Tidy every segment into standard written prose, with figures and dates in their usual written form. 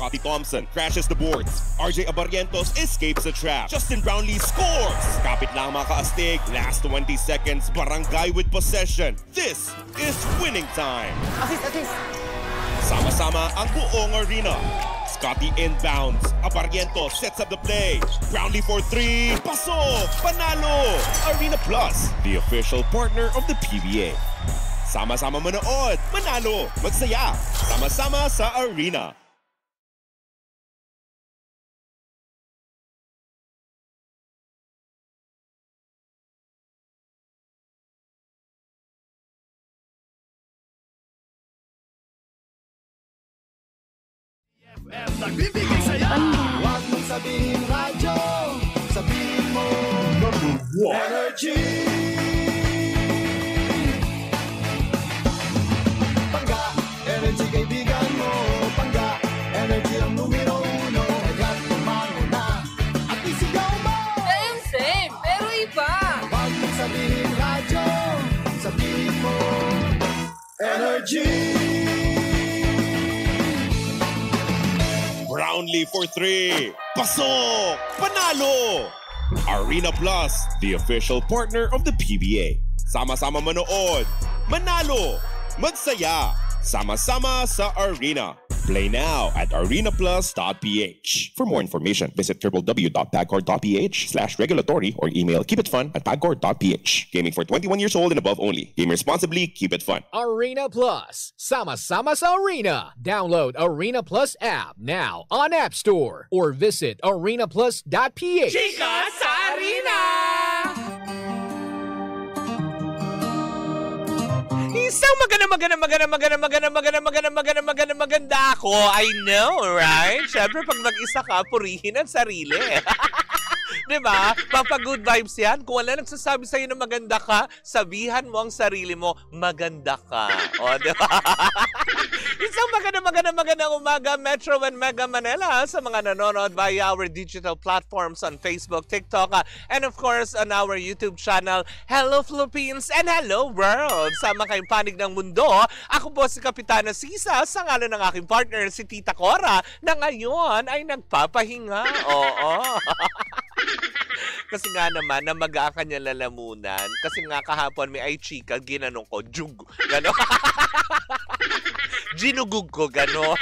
Scotty Thompson crashes the boards. RJ Abarrientos escapes the trap. Justin Brownlee scores! Kapit lang mga kaastig. Last 20 seconds, Barangay with possession. This is winning time. Assist. Sama-sama ang buong arena. Scotty inbounds. Abarrientos sets up the play. Brownlee for 3. Pasok! Panalo! Arena Plus, the official partner of the PBA. Sama-sama manood, manalo, magsaya. Sama-sama sa arena. Nagbibigay saya. Huwag mong sabihin radyo, sabihin mo energy. Pangga, energy kaibigan mo. Pangga, energy ang numero 1. Agad tumango na at isigaw mo. Same, pero iba. Huwag mong sabihin radyo, sabihin mo energy. Brownlee for 3. Pasok! Panalo! Arena Plus, the official partner of the PBA. Sama-sama manood, manalo, magsaya. Sama-sama sa arena. Play now at arenaplus.ph. For more information, visit www.pagcor.ph/regulatory or email keepitfun@pagcor.ph. Gaming for 21 years old and above only. Game responsibly, keep it fun. Arena Plus. Sama-sama sa Arena. Download Arena Plus app now on App Store or visit arenaplus.ph. Chika sa Arena! Isang maganda ako. I know, right? Siyempre, pag mag-isa ka, purihin ang sarili. Diba? Papa-good vibes yan. Kung wala nagsasabi sa'yo na maganda ka, sabihan mo ang sarili mo, maganda ka. O, diba? Isang magandang umaga, Metro and Mega Manila, sa mga nanonood via our digital platforms on Facebook, TikTok, and of course, on our YouTube channel. Hello Philippines and hello world! Sama kayong panig ng mundo. Ako po si Kapitana Sisa, sa ngalan ng aking partner, si Tita Cora, na ngayon ay nagpapahinga. Oo. Kasi nga naman, namaga ka niya lalamunan. Kasi nga kahapon may ay chika, ginanong ko, jug. Gano? Ginugug ko, gano.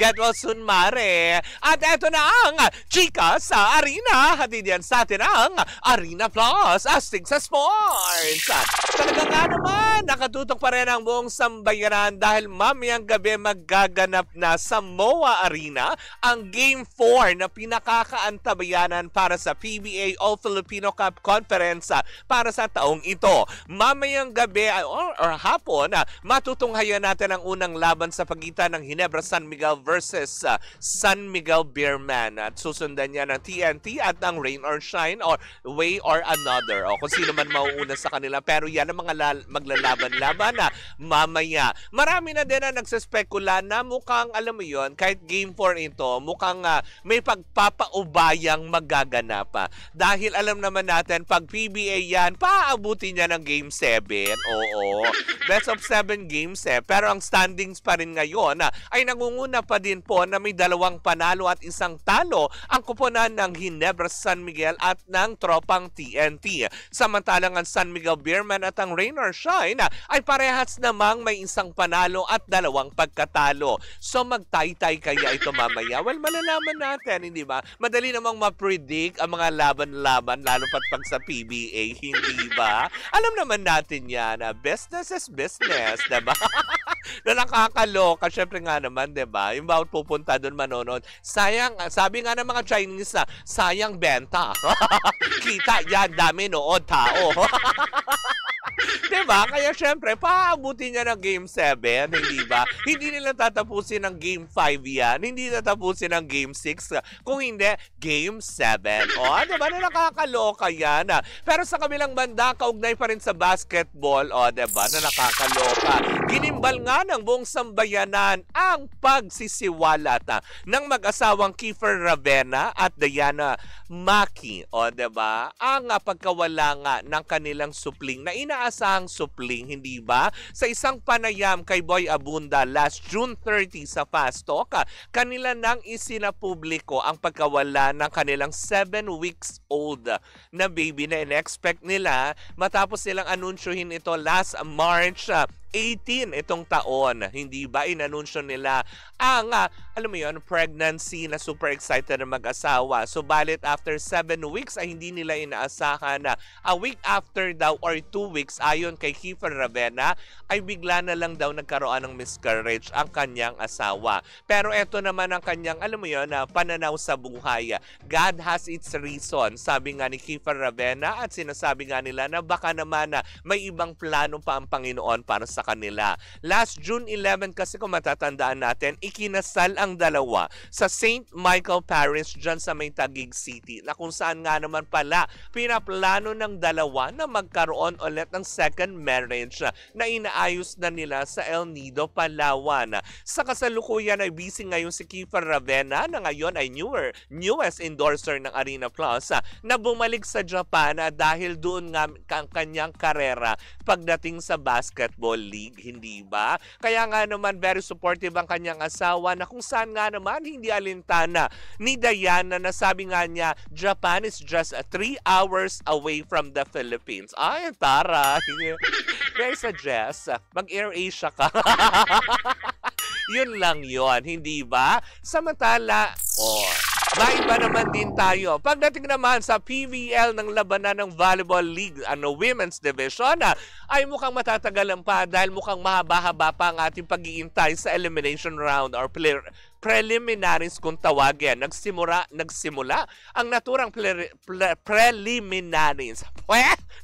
Get well soon, mare. At eto na ang chika sa Arena. Hatid yan sa atin ang Arena Plus, astig sa sports. Talaga nga naman, nakatutok pa rin ang buong sambayaran dahil mamayang gabi magaganap na sa MOA Arena ang Game 4 na pinakakaantabayanan para sa PBA All-Filipino Cup Conference para sa taong ito. Mamayang gabi or hapon, matutunghayan natin ang unang laban sa pagitan ng Ginebra San Miguel versus San Miguel Beerman. At susundan niya ng TNT at ng Rain or Shine or Way or Another. O kung sino man mauuna sa kanila. Pero yan ang mga maglalaban-laban na mamaya. Marami na din na nagsaspekula na mukhang, alam mo yon, kahit Game 4 ito, mukhang may pagpapaubayang magaganap. Dahil alam naman natin, pag PBA yan, paaabutin niya ng Game 7. Oo. Best of 7 games Pero ang standings pa rin ngayon ay nangunguna pa din po na may 2 panalo at 1 talo ang kuponan ng Ginebra San Miguel at ng tropang TNT. Samantalang ang San Miguel Beerman at ang Rain or Shine ay parehas namang may 1 panalo at 2 pagkatalo. So magtaytay kaya ito mamaya? Well, malalaman natin, hindi ba? Madali namang ma-predict ang mga laban-laban lalo pat pag sa PBA, hindi ba? Alam naman natin yan, business is business, diba? Na nakakaloka, syempre nga naman, diba? Yung bawat pupunta doon manonood, sayang, sabi nga ng mga Chinese na, sayang benta. Kita yan, dami nood tao. Diba? Kaya syempre, paabutin niya ng Game 7, hindi ba? Hindi nila tatapusin ng Game 5 yan. Hindi tatapusin ng Game 6. Kung hindi, Game 7. O, diba? Na nakakaloka yan. Pero sa kabilang banda, kaugnay pa rin sa basketball. O, diba? Na nakakaloka. Ginimbal nga ng buong sambayanan ang pagsisiwalat ng mag-asawang Kiefer Ravena at Diana Maki. O, diba? Ang pagkawala nga ng kanilang supling na inaasahang ng supling, hindi ba? Sa isang panayam kay Boy Abunda last June 30 sa Fast Talk, kanila nang isinapubliko ang pagkawala ng kanilang 7 weeks old na baby na in-expect nila matapos nilang anunsyohin ito last March 18 itong taon. Hindi ba inanunsyo nila ang, alam mo yun, pregnancy na super excited na mag-asawa. Subalit after 7 weeks ay hindi nila inaasahan na a week after daw or 2 weeks ayon kay Kiefer Ravena ay bigla na lang daw nagkaroon ng miscarriage ang kanyang asawa. Pero eto naman ang kanyang, alam mo yun, pananaw sa buhay. God has its reason, sabi nga ni Kiefer Ravena, at sinasabi nga nila na baka naman may ibang plano pa ang Panginoon para sa kanila. Last June 11 kasi kung matatandaan natin, ikinasal ang dalawa sa St. Michael Parish dyan sa may Taguig City, na kung saan nga naman pala pinaplano ng dalawa na magkaroon ulit ng second marriage na inaayos na nila sa El Nido, Palawan. Sa kasalukuyan ay busy ngayon si Kiefer Ravena na ngayon ay newest endorser ng Arena Plus na bumalik sa Japan dahil doon nga ang kanyang karera pagdating sa basketball league, hindi ba? Kaya nga naman very supportive ang kanyang asawa na kung saan nga naman hindi alintana ni Diana na sabi nga niya, Japan is just 3 hours away from the Philippines. Ay, tara! May suggest, mag-Air Asia ka. Yun lang yon, hindi ba? Samantala, maiba naman din tayo. Pagdating naman sa PVL ng labanan ng Volleyball League, Women's Division, ay mukhang matatagalan pa dahil mukhang mahaba-haba pa ang ating pag-iintay sa elimination round or preliminaries kung tawagin. Nagsimula ang naturang preliminaries.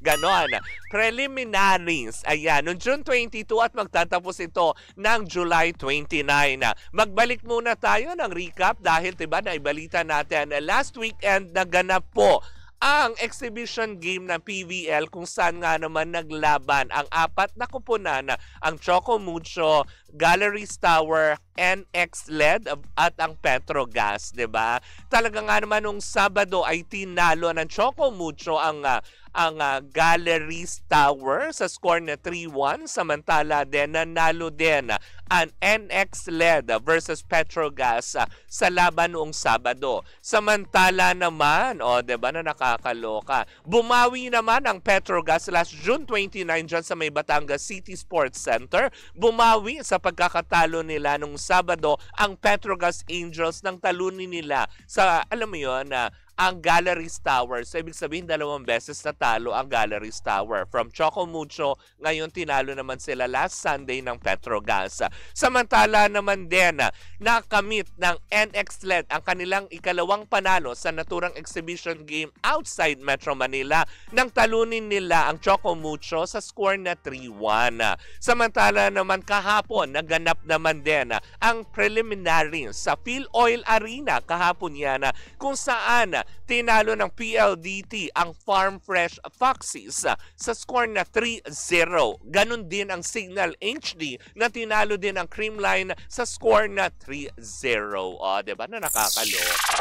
Ganon. Preliminaries. Ayan, noong June 22 at magtatapos ito ng July 29. Magbalik muna tayo ng recap dahil diba naibalita natin last weekend naganap po ang exhibition game ng PVL kung saan nga naman naglaban ang 4 na kupunan, ang Choco Mucho, Galleries Tower, NX LED at ang Petrogas, 'di ba? Talaga nga naman nung Sabado ay tinalo ng Choco Mucho ang Galleries Tower sa score na 3-1, samantala din nanalo din ang NX LED versus Petrogas sa laban noong Sabado. Samantala naman, 'di ba na nakakaloka, bumawi naman ang Petrogas last June 29 dyan sa may Batangas City Sports Center. Bumawi sa pagkakatalo nila nung Sabado ang Petrogas Angels nang talunin nila sa, alam mo yun, ang Galleries Tower. So, ibig sabihin, 2 beses natalo ang Galleries Tower. From Choco Mucho, ngayon tinalo naman sila last Sunday ng Petrogas. Samantala naman din, nakamit ng NX LED ang kanilang ikalawang panalo sa naturang exhibition game outside Metro Manila nang talunin nila ang Choco Mucho sa score na 3-1. Samantala naman kahapon, naganap naman din ang preliminary sa Phil Oil Arena kahapon yan kung saan tinalo ng PLDT ang Farm Fresh Foxes sa score na 3-0. Ganon din ang Signal HD na tinalo din ang Creamline sa score na 3-0. Diba na nakakaloka?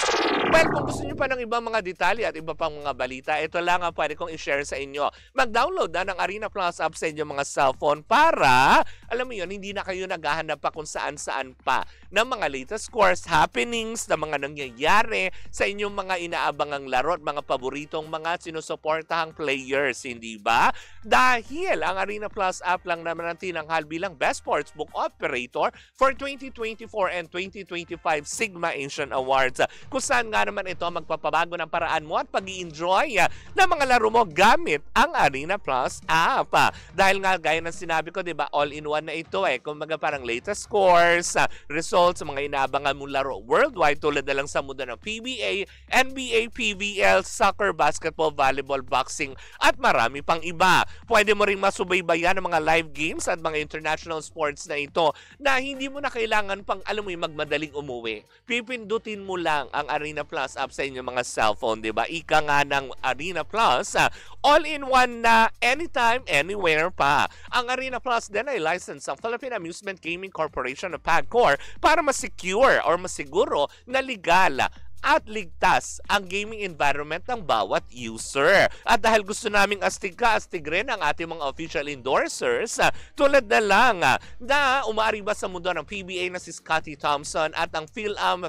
Well, kung gusto nyo pa ng ibang mga detalye at iba pang mga balita, ito lang ang pwede kong i-share sa inyo. Mag-download na ng Arena Plus app sa inyong mga cellphone para, alam mo yun, hindi na kayo naghahanap pa kung saan-saan pa ng mga latest scores, happenings, na mga nangyayari sa inyong mga inaabangang laro at mga paboritong mga sinusuportahang players, hindi ba? Dahil ang Arena Plus app lang naman ang tinanghal bilang Best Sportsbook Operator for 2024 and 2025 Sigma Asian Awards. Kung saan nga naman ito magpapabago ng paraan mo at pag-i-enjoy ng mga laro mo gamit ang Arena Plus app. Dahil nga gaya ng sinabi ko, diba, all-in-one na ito Kumbaga parang latest scores, results, mga inaabangan mong laro worldwide tulad na lang sa mundo ng PBA, NBA, PVL, soccer, basketball, volleyball, boxing, at marami pang iba. Pwede mo ring masubaybayan ang mga live games at mga international sports na ito na hindi mo na kailangan pang, alam mo yung magmadaling umuwi. Pipindutin mo lang ang Arena Plus app sa inyong mga cellphone, diba? Ika nga ng Arena Plus, all-in-one na anytime, anywhere pa. Ang Arena Plus din ay license ng Philippine Amusement Gaming Corporation o PAGCOR para masecure or masiguro na legal at ligtas ang gaming environment ng bawat user. At dahil gusto naming astig rin ang ating mga official endorsers, tulad na lang na umaariba sa mundo ng PBA na si Scottie Thompson at ang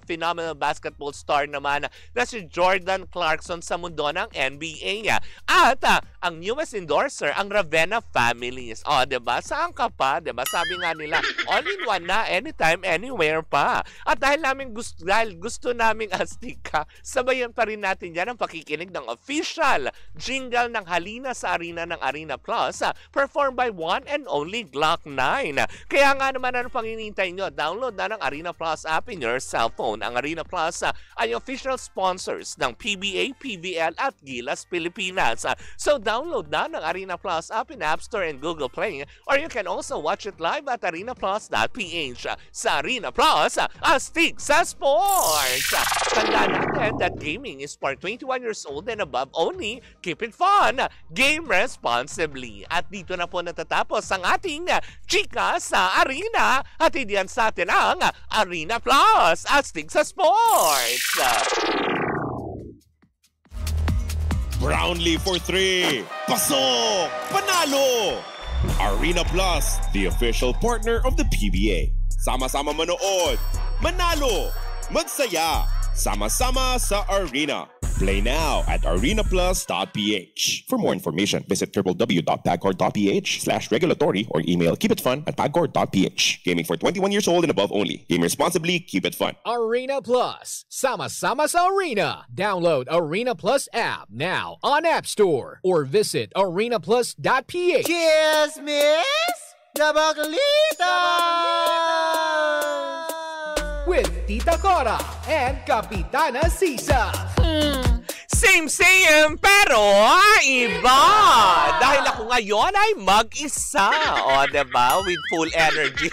phenomenal basketball star naman na si Jordan Clarkson sa mundo ng NBA. At ang newest endorser, ang Ravenna Families. O, diba? Saan ka pa? Diba? Sabi nga nila, all-in-one na, anytime, anywhere pa. At dahil gusto naming astig ka, sabayan pa rin natin yan ang pakikinig ng official jingle ng Halina sa Arena ng Arena Plus, performed by one and only Glock 9. Kaya nga naman, ano pang hinihintay nyo? Download na ng Arena Plus app in your cellphone. Ang Arena Plus ay official sponsors ng PBA, PBL at Gilas Pilipinas. So download na ng Arena Plus app in App Store and Google Play, or you can also watch it live at arenaplus.ph. Sa Arena Plus, astig sa sports! Tandaan natin that gaming is for 21 years old and above only. Keep it fun, game responsibly. At dito na po natatapos ang ating Chika sa Arena. At diyan sa atin ang Arena Plus, astig sa sports! Brownlee for 3. Pasok! Panalo! Arena Plus, the official partner of the PBA. Sama-sama manood, manalo, magsaya, sama-sama sa Arena. Play now at arenaplus.ph. For more information, visit www.pagcor.ph/regulatory or email keepitfun@pagcor.ph. Gaming for 21 years old and above only. Game responsibly, keep it fun. Arena Plus. Sama-sama sa Arena. Download Arena Plus app now on App Store or visit arenaplus.ph. Cheers, miss! Dabaglita! With Tita Cora and Kapitana Sisa. Same, pero iba. Dahil ako ngayon ay mag-isa. O, diba? With full energy.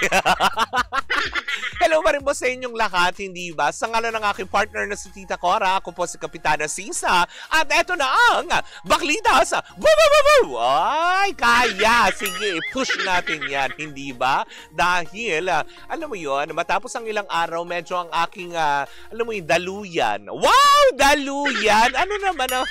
Hello pa rin po sa inyong lahat, hindi ba? Sa ngalan ng aking partner na si Tita Cora, ako po si Kapitana Sisa. At eto na ang Baklita sa Boo! Ay, kaya. Sige, push natin yan, hindi ba? Dahil, alam mo yun, matapos ang ilang araw, medyo ang aking, alam mo yun, daluyan. Wow! Daluyan! Ano naman ang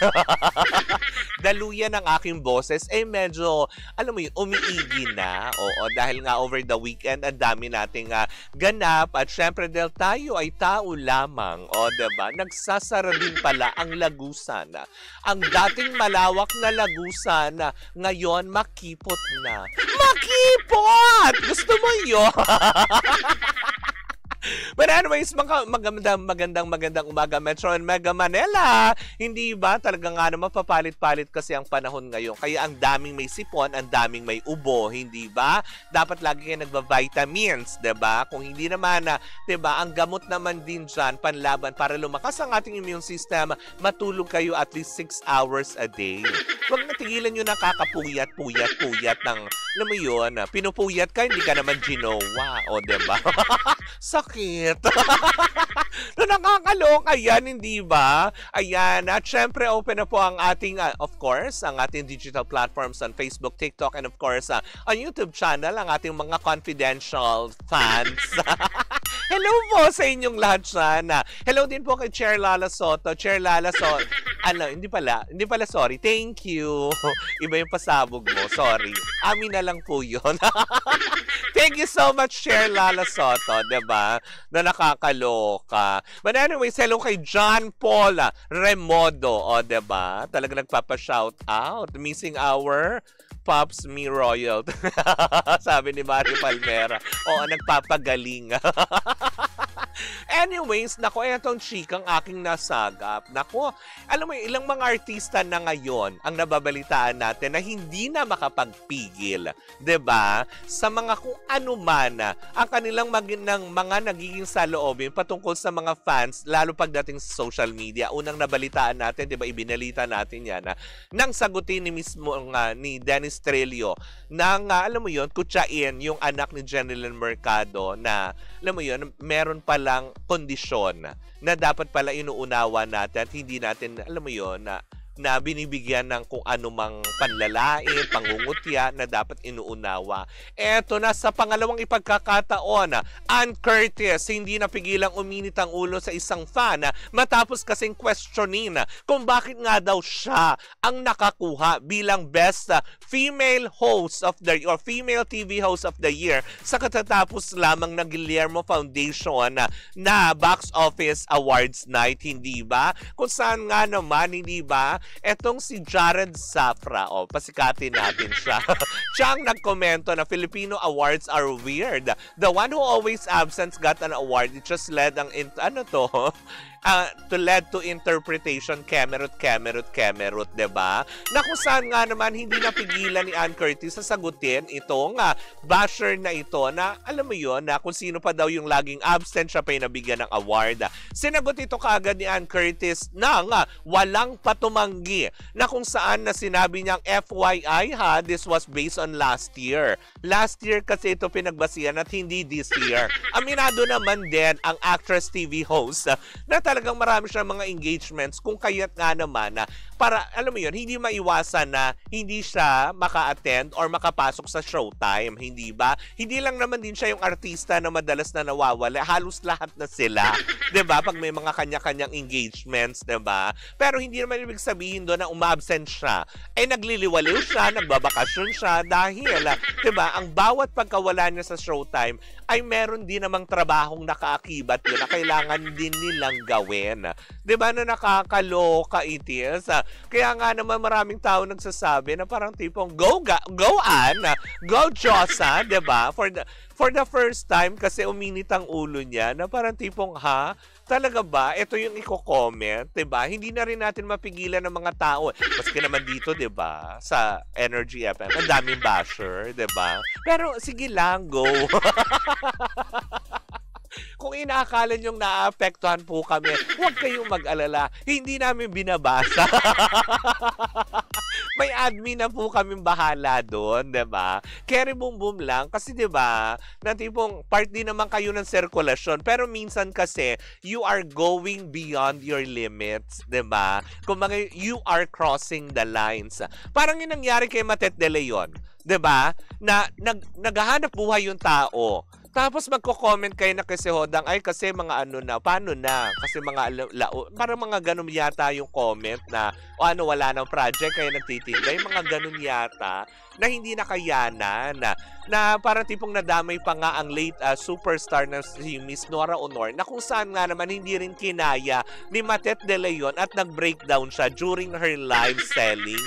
daluyan ng aking boses? Eh, medyo, alam mo yun, umiigi na. Oo, dahil nga over the weekend, ang dami nating ganap. At syempre, dahil tayo ay tao lamang. O, diba? Nagsasara din pala ang lagusan. Ang dating malawak na lagusan, ngayon makipot na. Makipot! Gusto mo yun? But anyways, magandang umaga, Metro and Mega Manila. Hindi ba? Talaga nga naman papalit-palit kasi ang panahon ngayon. Kaya ang daming may sipon, ang daming may ubo. Hindi ba? Dapat lagi kayo nagba-vitamins, diba? Kung hindi naman, diba? Ang gamot naman din dyan, panlaban, para lumakas ang ating immune system, matulog kayo at least 6 hours a day. Huwag natigilan nyo na kakapuyat ng, alam mo yun, pinupuyat ka, hindi ka naman ginawa. O, diba? Sakit. No, nakakaloka yan, hindi ba? Ayan, at syempre open na po ang ating, of course, ang ating digital platforms on Facebook, TikTok, and of course, on YouTube channel, ang ating mga confidential fans. Hello po sa inyong lahat dyan. Hello din po kay Chair Lala Soto. Chair Lala Soto. Hindi pala, sorry. Thank you. Iba yung pasabog mo. Sorry. Amin na lang po yun. Thank you so much, Chair Lala Soto. Diba? Na nakakaloka. But anyways, hello kay John Paul Remodo. O, diba? Talaga nagpapa-shout out. Missing hour. Pops me royal. Sabi ni Mario Palmera. Oo, nagpapagaling. Anyways, nako, etong chikang aking nasagap. Nako, alam mo, ilang mga artista na ngayon ang nababalitaan natin na hindi na makapagpigil. 'Di ba? Sa mga kung ano man ang kanilang mga nagiging saloobin patungkol sa mga fans, lalo pagdating sa social media. Unang nabalitaan natin, 'di ba, ibinalita natin yan nang sagutin ni mismo ni Dennis Trillo nang alam mo yon, kutsain yung anak ni Jeneline Mercado na alam mo yon, meron palang kondisyon na dapat pala inuunawa natin at hindi natin, alam mo yon, na na binibigyan ng kung anumang panlalait, pangungutya na dapat inuunawa. Eto na sa pangalawang ipagkakataon, Ann Curtis hindi napigilang uminit ang ulo sa isang fan matapos kasing questionin kung bakit nga daw siya ang nakakuha bilang best female host of the or female TV host of the year sa katatapos lamang ng Guillermo Foundation na box office awards night, hindi ba? Kung saan nga naman, hindi ba? Etong si Jared Safra, pasikatin natin siya. Siya ang nagkomento na Filipino awards are weird. The one who always absent got an award. It just led led to interpretation, kemerut, diba? Na kung saan nga naman hindi napigilan ni Ann Curtis sa sagutin itong basher na ito na alam mo yon na kung sino pa daw yung laging absent, siya pa yung nabigyan ng award. Sinagot ito kaagad ni Ann Curtis ng walang patumanggi na kung saan na sinabi niyang FYI this was based on last year. Last year kasi ito pinagbasihan at hindi this year. Aminado naman din ang actress TV host na talagang marami siya mga engagements kung kaya't nga naman para, alam mo yun, hindi maiwasan na hindi siya maka-attend or makapasok sa showtime, hindi ba? Hindi lang naman din siya yung artista na madalas na nawawala, halos lahat na sila, diba? Pag may mga kanya-kanyang engagements, diba? Pero hindi naman ibig sabihin doon na umabsent siya. Nagliliwaliw siya, nagbabakasyon siya dahil, diba, ang bawat pagkawala niya sa showtime ay meron din namang trabahong nakaakibat yun na kailangan din nilang gawin. Diba na nakakaloka it is? Kaya nga naman maraming tao nagsasabi na parang tipong go Josa, diba? For the first time kasi uminit ang ulo niya na parang tipong talaga ba? Ito yung i-comment, diba? Hindi na rin natin mapigilan ng mga tao. Maski naman dito, diba? Sa Energy FM, ang daming basher, diba? Pero sige lang, go. Kung inaakala nyong naapektuhan po kami, huwag kayong mag-alala. Hindi namin binabasa. May admin na po kaming bahala doon, diba? Carry boom boom lang. Kasi diba, na tipong part din naman kayo ng sirkulasyon. Pero minsan kasi, you are going beyond your limits, diba? Kung mga you are crossing the lines. Parang yung nangyari kay Matet De Leon, diba? Na naghahanap buhay yung tao. Tapos magko-comment kayo na kasi Hodang, ay kasi mga paano na? Kasi mga parang mga ganun yata yung comment na wala nang project kaya nagtitinda. Yung mga ganun yata na hindi nakayanan na parang tipong nadamay pa nga ang late superstar na si Miss Nora Honor na kung saan nga naman hindi rin kinaya ni Matet De Leon at nag-breakdown siya during her live selling.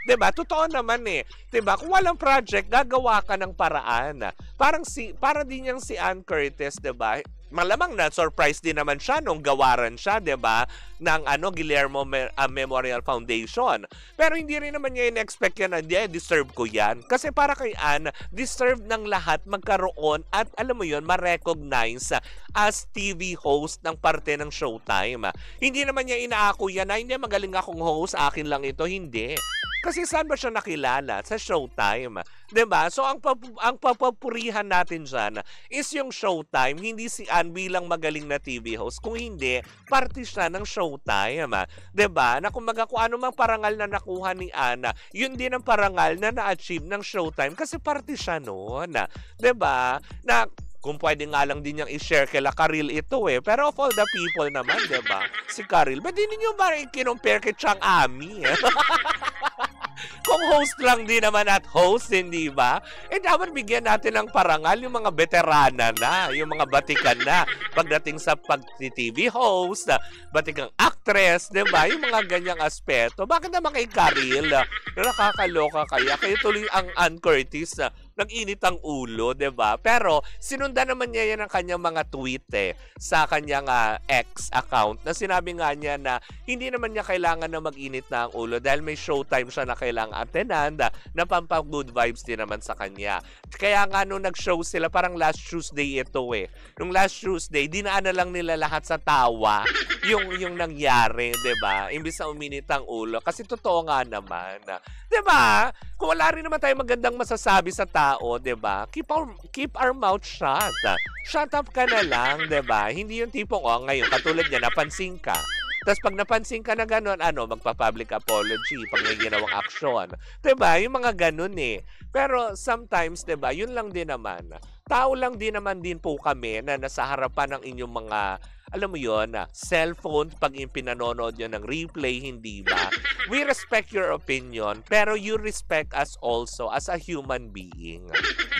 Diba? Totoo naman Diba? Kung walang project, gagawa ka ng paraan. Para din yang si Ann Curtis, diba? Malamang na surprise din naman siya nung gawaran siya, 'di ba, ng Guillermo Memorial Foundation. Pero hindi rin naman niya in-expect yan na deserve ko yan. Kasi para kay Ann, deserve ng lahat magkaroon at alam mo 'yon, ma-recognize as TV host ng parte ng Showtime. Hindi naman niya inaako yan na hindi magaling akong host, akin lang ito, hindi. Kasi saan ba siya nakilala? Sa Showtime. 'Di ba? So ang papapurihan natin diyan is yung Showtime, hindi si Ann bilang magaling na TV host. Kung hindi, parte siya ng Showtime. 'Di ba? Na kumbaga kung ano mang parangal na nakuha ni Ann, yun din ang parangal na na-achieve ng Showtime kasi parte siya noon. 'Di ba? Na kung pwede nga lang din niyang i-share kay Karil ito Pero of all the people naman, 'di ba? Si Karil, ba't din niyo ba i-compare kay Chang Ami? Kung host lang din naman at host, hindi ba? Dapat bigyan natin ng parangal yung mga veterana na, yung mga batikan na. Pagdating sa pag-TV host, batikang actress, di ba? Yung mga ganyang aspeto. Bakit naman kay Karil? Nakakaloka kaya. Kaya tuloy ang Ann Curtis nag-init ang ulo, 'di ba? Pero sinundan naman niya yan ang kanyang mga tweet sa kanyang X account na sinabi nga niya na hindi naman niya kailangan na mag-init na ang ulo dahil may showtime siya na kailangan attendan na pampang-good vibes din naman sa kanya. Kaya nga nung nag-show sila, parang last Tuesday ito Nung last Tuesday, dinaan na lang nila lahat sa tawa yung nangyari, 'di ba? Imbis na uminit ang ulo kasi totoo nga naman. 'Di ba? Kung wala rin naman tayo magandang masasabi sa tao, 'di ba? Keep our mouth shut. Shut up ka na lang, 'di ba? Hindi yung tipong ngayon katulad niya napansin ka. Tapos pag napansin ka na gano'n, magpa-public apology pag may ginawang aksyon. Diba? Yung mga gano'n eh. Pero sometimes, diba, yun lang din naman. Tao lang din naman din po kami na nasa harapan ng inyong mga, alam mo yun, cellphone pag pinanonood nyo ng replay, hindi ba? We respect your opinion, pero you respect us also as a human being.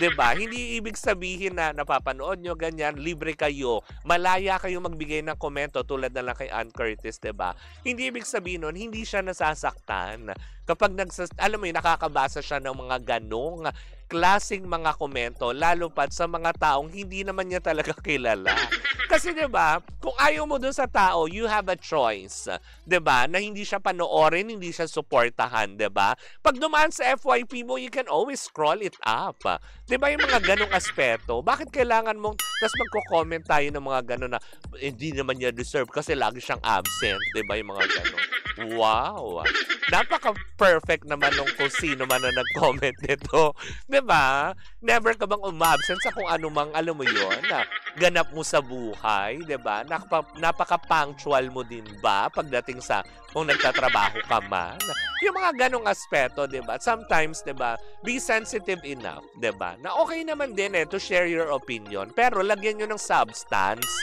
Diba? Hindi ibig sabihin na napapanood nyo ganyan, libre kayo, malaya kayo magbigay ng komento tulad na lang kay Ann Curtis, diba? Hindi ibig sabihin nun, hindi siya nasasaktan. Kapag alam mo yun, nakakabasa siya ng mga ganong klaseng mga komento, lalo pat sa mga taong hindi naman niya talaga kilala. Kasi 'di ba, kung ayaw mo dun sa tao, you have a choice, 'di ba? Na hindi siya panoorin, hindi siya suportahan, 'di ba? Pag dumaan sa FYP mo, you can always scroll it up. 'Di ba yung mga ganong aspeto? Bakit kailangan mong magko-comment tayo ng mga ganon na hindi naman niya deserve kasi lagi siyang absent, 'di ba yung mga ganon? Wow! Napaka-perfect naman nung kung sino man na nag-comment nito. 'Di ba? Never ka bang umabsent sa kung ano mang, alam mo yon, na ganap mo sa buhay, 'di ba? Napaka-punctual mo din ba pagdating sa kung nagtatrabaho ka man? Yung mga ganong aspeto, 'di ba? Sometimes, 'di ba, be sensitive enough, 'di ba? Na okay naman din to share your opinion, pero lagyan niyo ng substance.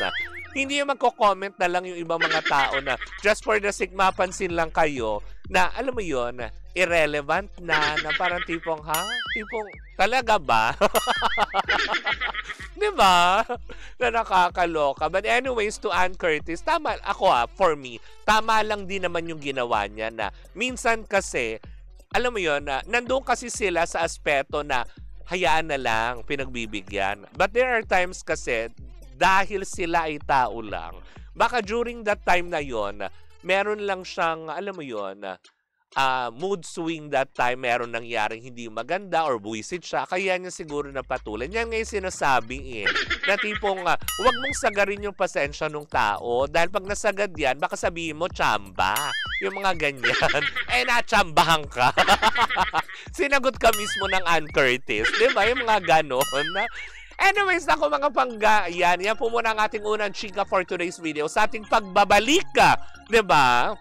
Hindi yung magko-comment na lang yung ibang mga tao na just for the sake mapansin lang kayo na, alam mo yon, irrelevant na parang tipong, tipong, talaga ba? Diba? Na nakakaloka. But anyways, to Ann Curtis, tama, for me, tama lang din naman yung ginawa niya na minsan kasi, alam mo yon, na nandun kasi sila sa aspeto na hayaan na lang, pinagbibigyan. But there are times kasi, dahil sila ay tao lang, baka during that time na yon, meron lang siyang, alam mo yon, mood swing that time, meron nangyaring hindi maganda or buwisit siya, kaya niya siguro napatulan. Yan ngayon sinasabi na tipong, huwag mong sagarin yung pasensya ng tao dahil pag nasagad yan, baka sabihin mo, tsamba. Yung mga ganyan. Natsambahan ka. Sinagot ka mismo ng Ann Curtis. Diba? Yung mga ganon na, anyways, ako mga pangga, yan po muna ang ating unang chika for today's video sa ating pagbabalik ka. Diba?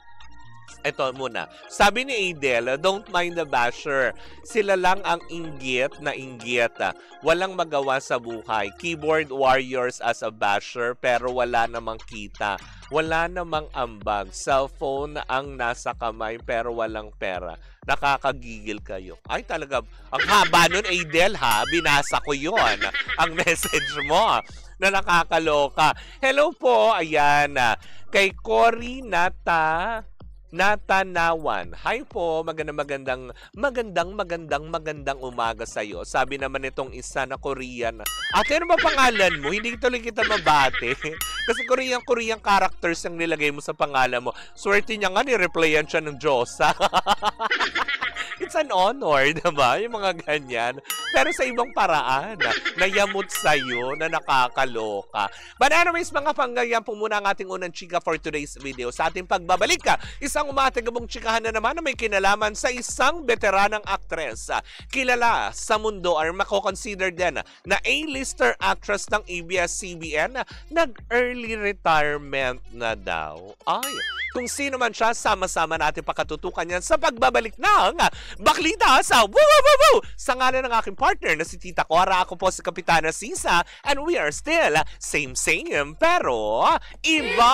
Ito muna. Sabi ni Adele, don't mind the basher. Sila lang ang inggit na inggit. Walang magawa sa buhay. Keyboard warriors as a basher pero wala namang kita. Wala namang ambag. Cellphone ang nasa kamay pero walang pera. Nakakagigil kayo. Ay talaga, ang haba nun Adele ha. Binasa ko yon. Ang message mo na nakakaloka. Hello po, ayan. Kay Cory Natanawan. Hi po, magandang umaga sa iyo. Sabi naman itong isa na Korean. Ate, ano ba pangalan mo? Hindi tuloy kita mabate. Kasi Korean characters ang nilagay mo sa pangalan mo. Swerte niya nga, ni-replyan siya ng Diyosa. It's an honor, diba? Yung mga ganyan. Pero sa ibang paraan, nayamot sa'yo, na nakakaloka. But anyways, mga panggayan po muna ang ating unang chika for today's video. Sa ating pagbabalik ka, isang umatigabong chikahan na naman na may kinalaman sa isang veteranang aktres. Kilala sa mundo or mako-consider din na A-lister actress ng ABS-CBN, nag-early retirement na daw. Ay, kung sino man siya, sama-sama natin pakatutukan yan sa pagbabalik ng Baklita sa Woo Woo Woo Woo! Sa ngalan ng aking partner na si Tita Cora, ako po si Kapitana Sisa, and we are still same pero iba!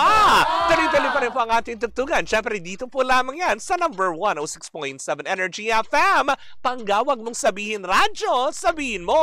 Tuloy-tuloy pa rin po ang ating tugtugan. Siyempre, dito po lamang yan sa number 106.7 Energy FM. Panggawag mong sabihin radyo, sabihin mo.